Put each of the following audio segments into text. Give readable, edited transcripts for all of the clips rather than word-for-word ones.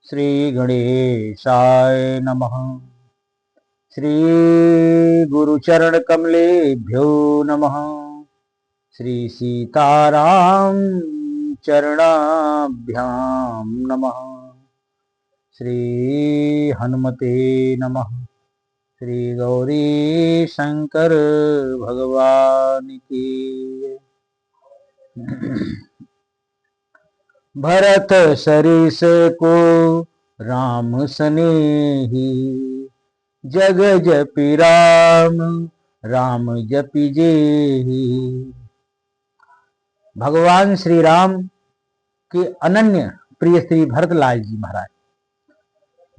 श्री गणेशाय नमः। श्री गुरुचरण कमलेभ्यो नमः। श्री सीताराम चरणाभ्याम नमः। श्री हनुमते नमः। श्री गौरी शंकर भगवान की। भरत सरिस को राम सनेही, जग जपि राम राम जपि जेहि। भगवान श्री राम के अनन्य प्रिय श्री भरतलाल जी महाराज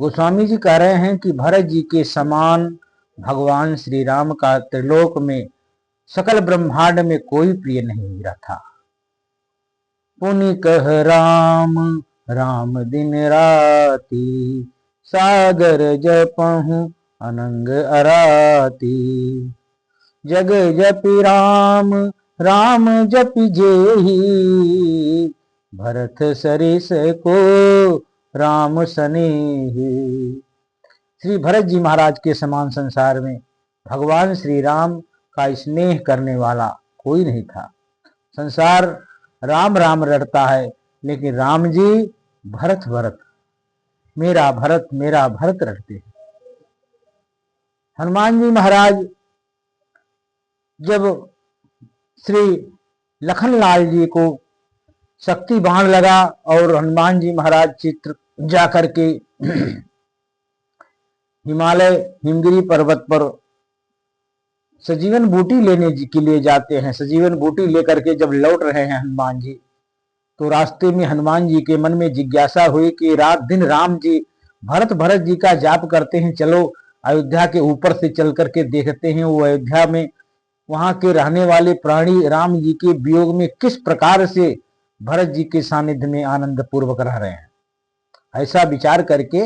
गोस्वामी जी कह रहे हैं कि भरत जी के समान भगवान श्री राम का त्रिलोक में सकल ब्रह्मांड में कोई प्रिय नहीं मिला था। पुनि कह राम राम दिन राती, सागर जपहु अनंग अराती। जग जपि राम राम जपि जेहि, भरत सरिस को राम सनेहि। श्री भरत जी महाराज के समान संसार में भगवान श्री राम का स्नेह करने वाला कोई नहीं था। संसार राम राम रटता है, लेकिन राम जी भरत भरत मेरा भरत रटते हैं। हनुमान जी महाराज जब श्री लखनलाल जी को शक्ति बाण लगा और हनुमान जी महाराज चित्र जाकर के हिमालय हिमगिरी पर्वत पर सजीवन बूटी लेने के लिए जाते हैं। सजीवन बूटी लेकर के जब लौट रहे हैं हनुमान जी, तो रास्ते में हनुमान जी के मन में जिज्ञासा हुई कि रात दिन राम जी भरत जी का जाप करते हैं, चलो अयोध्या के ऊपर से चल करके देखते हैं वो अयोध्या में वहां के रहने वाले प्राणी राम जी के वियोग में किस प्रकार से भरत जी के सानिध्य में आनंद पूर्वक रह रहे हैं। ऐसा विचार करके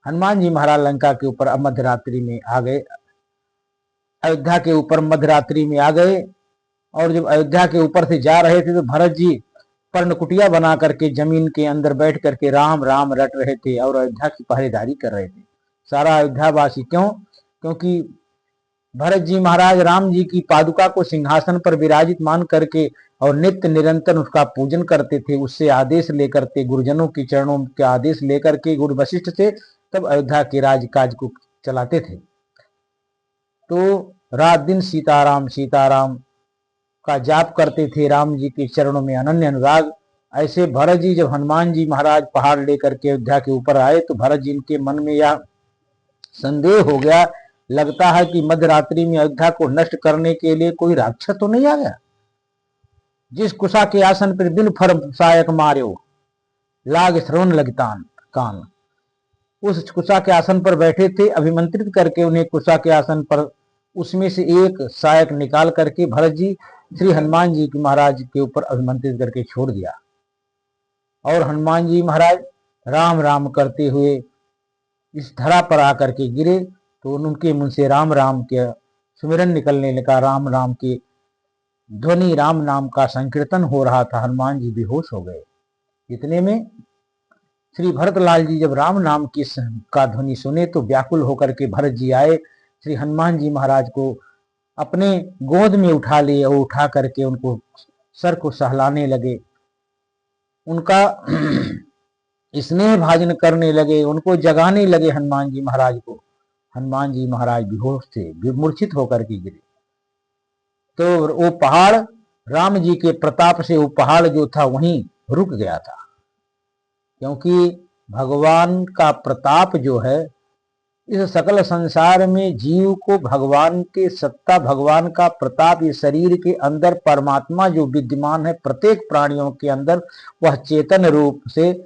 हनुमान जी महाराज लंका के ऊपर मध्यरात्रि में आ गए, अयोध्या के ऊपर मध्यरात्रि में आ गए। और जब अयोध्या के ऊपर से जा रहे थे तो भरत जी पर्णकुटिया बना करके जमीन के अंदर बैठ करके राम राम रट रहे थे और अयोध्या की पहरेदारी कर रहे थे। सारा अयोध्यावासी क्योंकि भरत जी महाराज राम जी की पादुका को सिंहासन पर विराजित मान करके और नित्य निरंतर उसका पूजन करते थे। उससे आदेश लेकर के गुरुजनों के चरणों के आदेश लेकर के गुरु वशिष्ठ से तब अयोध्या के राजकाज को चलाते थे। तो रात दिन सीताराम सीताराम का जाप करते थे, राम जी के चरणों में अनन्य अनुराग। ऐसे भरत जी जब हनुमान जी महाराज पहाड़ लेकर के अयोध्या के ऊपर आए तो भरत जी के मन में यह संदेह हो गया, लगता है कि मध्यरात्रि में अयोध्या को नष्ट करने के लिए कोई राक्षस तो नहीं आ गया। जिस कुशा के आसन पर दिन फर सायक मार्यो, लाग श्रवण लगतान कान। उस कुशा के आसन पर बैठे थे, अभिमंत्रित करके उन्हें कुशा के आसन पर उसमें से एक सायक निकाल करके भरत जी श्री हनुमान जी के महाराज के ऊपर अभिमंत्रित करके छोड़ दिया। और हनुमान जी महाराज राम राम करते हुए इस धरा पर आकर के गिरे तो उनके मुंह से राम राम के सुमिरन निकलने लगा, राम राम के ध्वनि, राम नाम का संकीर्तन हो रहा था। हनुमान जी बेहोश हो गए। इतने में श्री भरतलाल जी जब राम नाम की का ध्वनि सुने तो व्याकुल होकर के भरत जी आए, श्री हनुमान जी महाराज को अपने गोद में उठा लिए और उठा करके उनको सर को सहलाने लगे, उनका स्नेह भाजन करने लगे, उनको जगाने लगे हनुमान जी महाराज को। हनुमान जी महाराज बेहोश थे, मूर्छित होकर के गिरे। तो वो पहाड़ राम जी के प्रताप से वो पहाड़ जो था वहीं रुक गया था, क्योंकि भगवान का प्रताप जो है इस सकल संसार में जीव को भगवान के सत्ता, भगवान का प्रताप इस शरीर के अंदर परमात्मा जो विद्यमान है प्रत्येक प्राणियों के अंदर, वह चेतन रूप से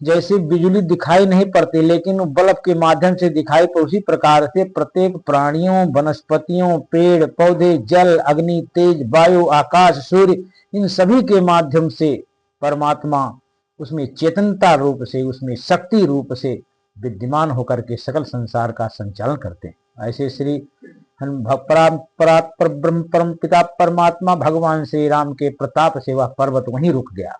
जैसे बिजली दिखाई नहीं पड़ती लेकिन बल्ब के माध्यम से दिखाई पड़े, उसी प्रकार से प्रत्येक प्राणियों, वनस्पतियों, पेड़ पौधे, जल, अग्नि, तेज, वायु, आकाश, सूर्य, इन सभी के माध्यम से परमात्मा उसमें चेतनता रूप से, उसमें शक्ति रूप से विद्यमान होकर के सकल संसार का संचालन करते हैं। ऐसे श्री परम पिता परमात्मा भगवान श्री राम के प्रताप से वह पर्वत वहीं रुक गया।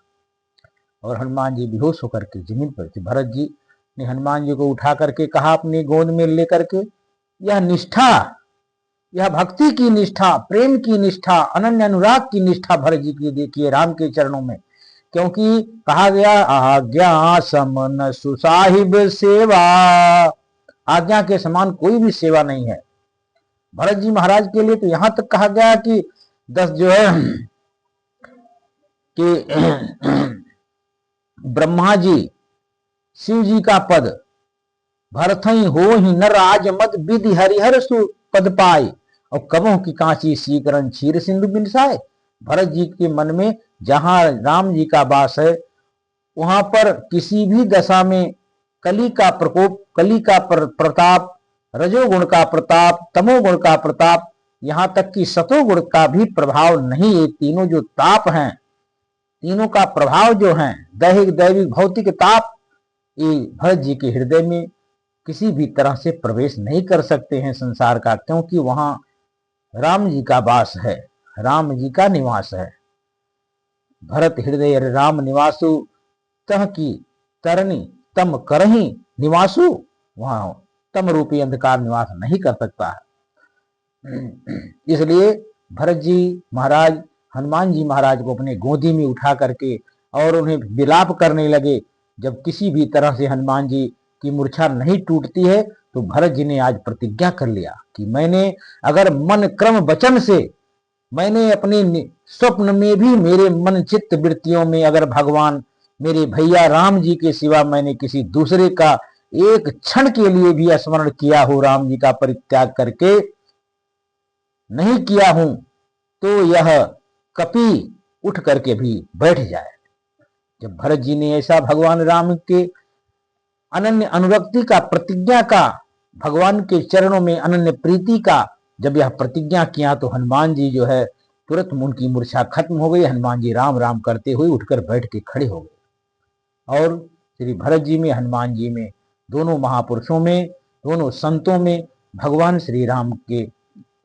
और हनुमान जी बेहोश होकर के जमीन पर थे। भरत जी ने हनुमान जी को उठा करके कहा अपनी गोद में लेकर के, यह निष्ठा, यह भक्ति की निष्ठा, प्रेम की निष्ठा, अनन्य अनुराग की निष्ठा भरत जी की देखिए राम के चरणों में। क्योंकि कहा गया आज्ञा समन सुसाहिब सेवा, आज्ञा के समान कोई भी सेवा नहीं है भरत जी महाराज के लिए। तो यहां तक कहा गया कि 10 जो है कि ब्रह्मा जी शिव जी का पद भरत ही हो ही न राज मत विधि हरिहर सु पद पाए, और कबों की कांची सीकरण क्षीर सिंधु बिनसाए। भरत जी के मन में जहां राम जी का वास है वहां पर किसी भी दशा में कली का प्रकोप, कली का प्रताप, रजोगुण का प्रताप, तमोगुण का प्रताप, यहां तक कि सतोगुण का भी प्रभाव नहीं। ये तीनों जो ताप हैं, तीनों का प्रभाव जो है दैहिक दैविक भौतिक ताप, ये भरत जी के हृदय में किसी भी तरह से प्रवेश नहीं कर सकते हैं संसार का, क्योंकि वहां राम जी का वास है, राम जी का निवास है। भरत हृदय राम निवासु तह की तरनी तम करही निवासु, वहां तम रूपी अंधकार निवास नहीं कर सकता है। इसलिए भरत जी महाराज हनुमान जी महाराज को अपने गोदी में उठा करके और उन्हें विलाप करने लगे। जब किसी भी तरह से हनुमान जी की मूर्छा नहीं टूटती है तो भरत जी ने आज प्रतिज्ञा कर लिया कि मैंने अगर मन क्रम वचन से, मैंने अपने स्वप्न में भी मेरे मन चित्त वृत्तियों में अगर भगवान मेरे भैया राम जी के सिवा मैंने किसी दूसरे का एक क्षण के लिए भी स्मरण किया हो, राम जी का परित्याग करके नहीं किया हूं, तो यह कपि उठ करके भी बैठ जाए। जब भरत जी ने ऐसा भगवान राम के अनन्य अनुरक्ति का, प्रतिज्ञा का, भगवान के चरणों में अनन्य प्रीति का जब यह प्रतिज्ञा किया तो हनुमान जी जो है तुरंत उनकी मूर्छा खत्म हो गई। हनुमान जी राम राम करते हुए उठकर बैठ के खड़े हो गए। और श्री भरत जी में, हनुमान जी में, दोनों महापुरुषों में, दोनों संतों में भगवान श्री राम के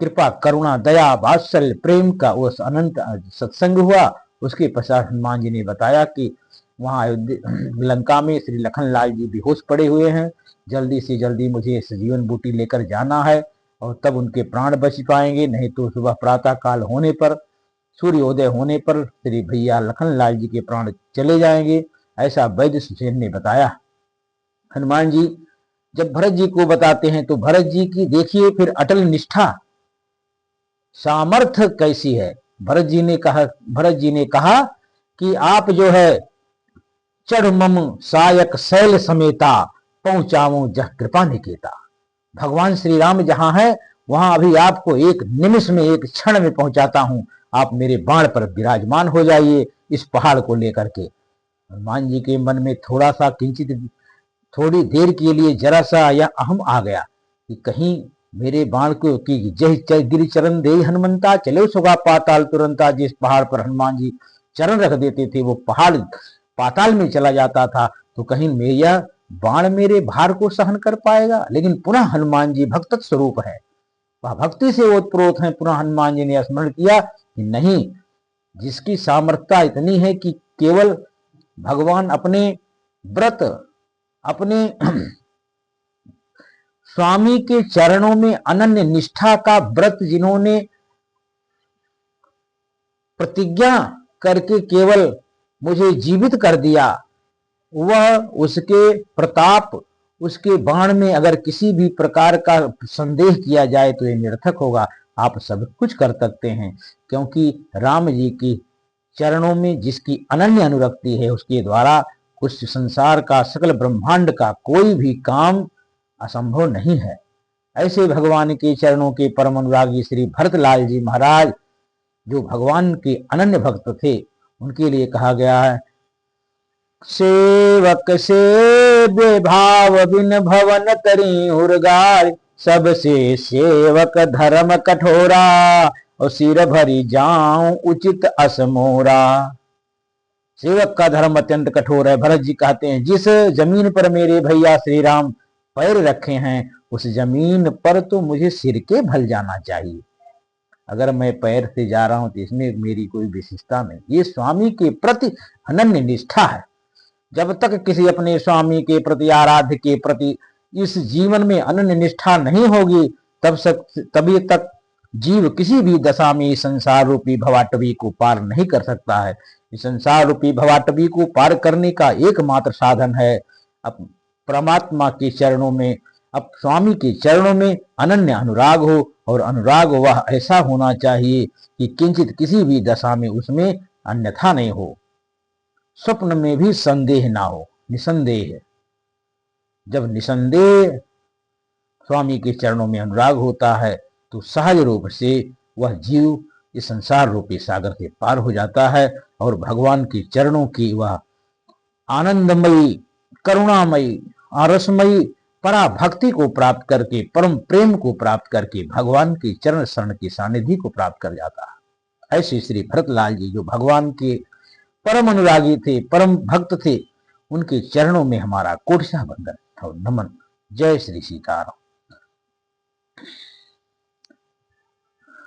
कृपा करुणा दया वात्सल्य प्रेम का वो अनंत सत्संग हुआ। उसके पश्चात हनुमान जी ने बताया कि वहां लंका में श्री लखन लाल जी बेहोश पड़े हुए हैं, जल्दी से जल्दी मुझे सजीवन बूटी लेकर जाना है और तब उनके प्राण बच पाएंगे, नहीं तो सुबह प्रातः काल होने पर, सूर्योदय होने पर श्री भैया लखन लाल जी के प्राण चले जाएंगे, ऐसा वैद्य सुसेन ने बताया। हनुमान जी जब भरत जी को बताते हैं तो भरत जी की देखिए फिर अटल निष्ठा, सामर्थ्य कैसी है। भरत जी ने कहा कि आप जो है चढ़ मम सायक शैल समेता पहुंचाऊं जह कृपा निकेता। भगवान श्री राम जहां है वहां अभी आपको एक निमिष में, एक क्षण में पहुंचाता हूं, आप मेरे बाण पर विराजमान हो जाइए इस पहाड़ को लेकर के। हनुमान जी के मन में थोड़ा सा किंचित, थोड़ी देर के लिए जरा सा यह अहम आ गया कि कहीं मेरे बाण को कि जय गिरि चरण दे हनुमंता चले सुगा पाताल तुरंता। जिस पहाड़ पर हनुमान जी चरण रख देते थे वो पहाड़ पाताल में चला जाता था, तो कहीं मेरा बाण मेरे भार को सहन कर पाएगा। लेकिन पुनः हनुमान जी भक्त स्वरूप है, वह भक्ति से ओतप्रोत है। पुनः हनुमान जी ने स्मरण किया कि नहीं, जिसकी सामर्थ्यता इतनी है कि केवल भगवान अपने व्रत, अपने स्वामी के चरणों में अनन्य निष्ठा का व्रत जिन्होंने प्रतिज्ञा करके केवल मुझे जीवित कर दिया, वह उसके प्रताप, उसके बाण में अगर किसी भी प्रकार का संदेह किया जाए तो यह निरर्थक होगा। आप सब कुछ कर सकते हैं, क्योंकि राम जी के चरणों में जिसकी अनन्य अनुरक्ति है उसके द्वारा उस संसार का, सकल ब्रह्मांड का कोई भी काम असंभव नहीं है। ऐसे भगवान के चरणों के परम अनुरागी श्री भरतलाल जी महाराज जो भगवान के अनन्य भक्त थे, उनके लिए कहा गया है, सेवक से भाव बिन भवन तरी उर्गार, सबसे सेवक धर्म कठोरा, और सिर भरी जाऊं उचित असमोरा। सेवक का धर्म अत्यंत कठोर है। भरत जी कहते हैं जिस जमीन पर मेरे भैया श्री राम पैर रखे हैं उस जमीन पर तो मुझे सिर के भल जाना चाहिए। अगर मैं पैर से जा रहा हूं तो इसमें मेरी कोई विशेषता नहीं। ये स्वामी के प्रति अनन्य निष्ठा है। जब तक किसी अपने स्वामी के प्रति, आराध्य के प्रति इस जीवन में अनन्य निष्ठा नहीं होगी, तभी तक जीव किसी भी दशा में इस संसार रूपी भवाटवी को पार नहीं कर सकता है। इस संसार रूपी भवाटवी को पार करने का एकमात्र साधन है अब परमात्मा के चरणों में, अब स्वामी के चरणों में अनन्य अनुराग हो, और अनुराग वह ऐसा होना चाहिए कि किंचित किसी भी दशा में उसमें अन्यथा नहीं हो, स्वप्न में भी संदेह ना हो, निसंदेह। जब निसंदेह स्वामी के चरणों में अनुराग होता है तो सहज रूप से वह जीव इस संसार रूपी सागर से पार हो जाता है और भगवान के चरणों की वह आनंदमयी, करुणामयी, रसमयी पराभक्ति को प्राप्त करके, परम प्रेम को प्राप्त करके भगवान के चरण शरण की सानिधि को प्राप्त कर जाता है। ऐसे श्री भरतलाल जी जो भगवान के परम अनुरागी थे, परम भक्त थे, उनके चरणों में हमारा कोटि वंदन और नमन। जय श्री सीताराम।